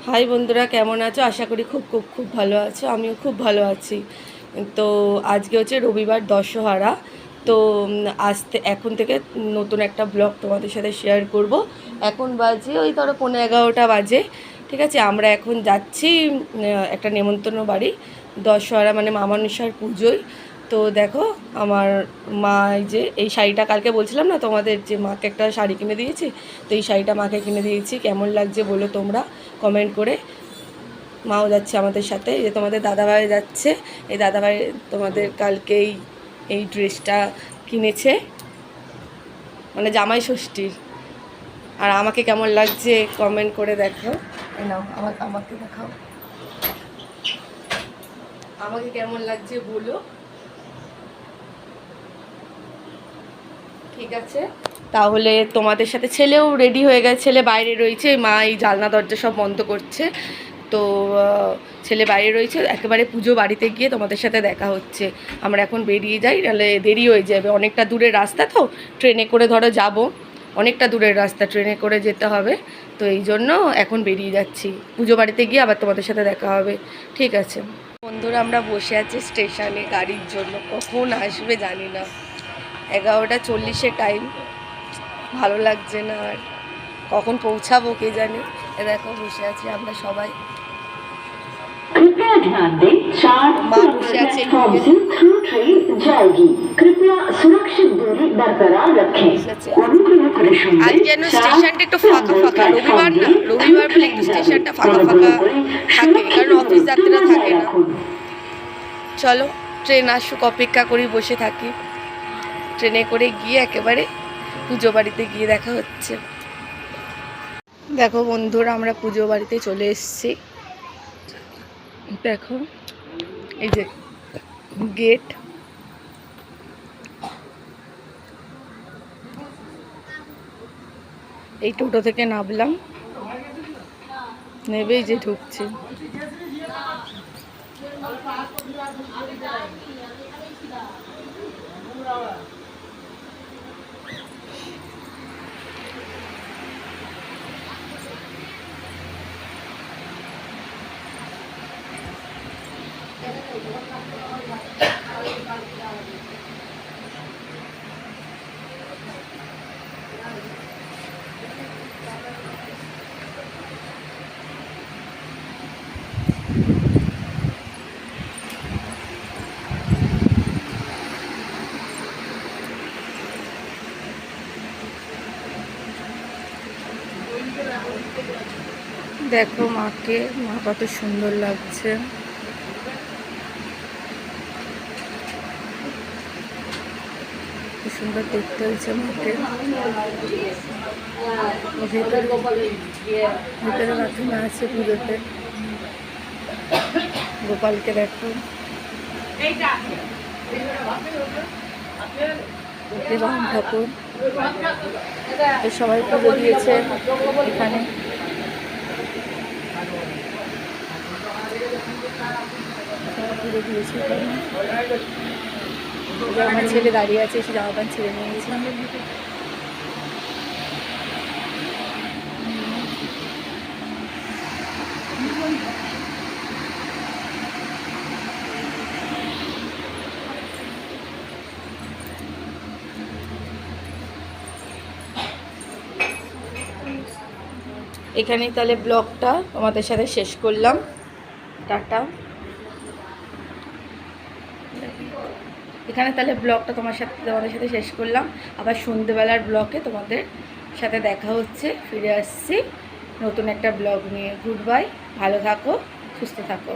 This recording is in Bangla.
হাই বন্ধুরা, কেমন আছো? আশা করি খুব খুব খুব ভালো আছো। আমিও খুব ভালো আছি। তো আজকে হচ্ছে রবিবার দশহরা। তো এখন থেকে নতুন একটা ব্লগ তোমাদের সাথে শেয়ার করব। এখন বাজে ওই ধরো 11:15 বাজে। ঠিক আছে, আমরা এখন যাচ্ছি একটা নেমন্তন্ন বাড়ি। দশহরা মানে মা মনসার পুজোয়। তো দেখো, আমার মা এই শাড়িটা কালকে বলছিলাম না তোমাদের, যে মাকে একটা শাড়ি কিনে দিয়েছি। তো এই শাড়িটা মাকে কিনে দিয়েছি। কেমন লাগছে বলো তোমরা কমেন্ট করে। মাও যাচ্ছে আমাদের সাথে, যে তোমাদের দাদাভাই যাচ্ছে। এই দাদাভাই তোমাদের কালকেই এই ড্রেসটা কিনেছে, মানে জামাই ষষ্ঠীর। আর আমাকে কেমন লাগছে কমেন্ট করে দেখো। নাও, আমাকে দেখাও, আমাকে কেমন লাগছে বলো। ঠিক আছে, তাহলে তোমাদের সাথে ছেলেও রেডি হয়ে গেছে। ছেলে বাইরে রয়েছে, মা এই জানলা দরজা সব বন্ধ করছে। তো ছেলে বাইরে রয়েছে, একেবারে পুজো বাড়িতে গিয়ে তোমাদের সাথে দেখা হচ্ছে। আমরা এখন বেরিয়ে যাই, নাহলে দেরি হয়ে যাবে। অনেকটা দূরের রাস্তা, তো ট্রেনে করে ধরো যাব, অনেকটা দূরের রাস্তা, ট্রেনে করে যেতে হবে। তো এই জন্য এখন বেরিয়ে যাচ্ছি, পুজো বাড়িতে গিয়ে আবার তোমাদের সাথে দেখা হবে। ঠিক আছে বন্ধুরা, আমরা বসে আছি স্টেশনে গাড়ির জন্য, কখন আসবে জানি না। 11:40 টাইম, ভালো লাগছে না আর, কখন পৌঁছাবো কে জানে। দেখো বসে আছি আমরা সবাই। कृपया ध्यान दें, 4 थ्रू ट्रेन जाएगी। कृपया सुरक्षित दूरी बरकरार रखें। আজ যেন স্টেশনটা একটু ফাঁকা ফাঁকা, রবিবার না, রবিবার বলে একটু স্টেশনটা ফাঁকা ফাঁকা থাকে, কারণ অফিস যাত্রীরা থাকে না। চলো ট্রেন আসুক, অপেক্ষা করি, বসে থাকি। ট্রেনে করে গিয়ে একেবারে পুজো বাড়িতে গিয়ে দেখা হচ্ছে। দেখো বন্ধুরা, আমরা পুজো বাড়িতে চলে এসেছি। দেখো এই যে গেট, এই টোটো থেকে নামলাম, নেবেই যে ঢুকছি। দেখো মাকে, মা কত সুন্দর লাগছে। কি সুন্দর দেখতে হয়েছে মাকে। ভেতরে বাথরুম আছে পুজোতে। গোপালকে দেখো, রাম ঠাকুর, সবাই পুজো দিয়েছে এখানে। পুজো দিয়েছে এখানে। আমার ছেলে দাঁড়িয়ে আছে, এসে জামা প্যান্ট ছেড়ে নিয়েছে। এখানেই তাহলে ব্লগটা আমাদের সাথে শেষ করলাম। টাটা। এখানে তাহলে ব্লগটা তোমাদের সাথে শেষ করলাম। আবার সন্ধেবেলার ব্লগে তোমাদের সাথে দেখা হচ্ছে। ফিরে আসছি নতুন একটা ব্লগ নিয়ে। গুড বাই, ভালো থাকো, সুস্থ থাকো।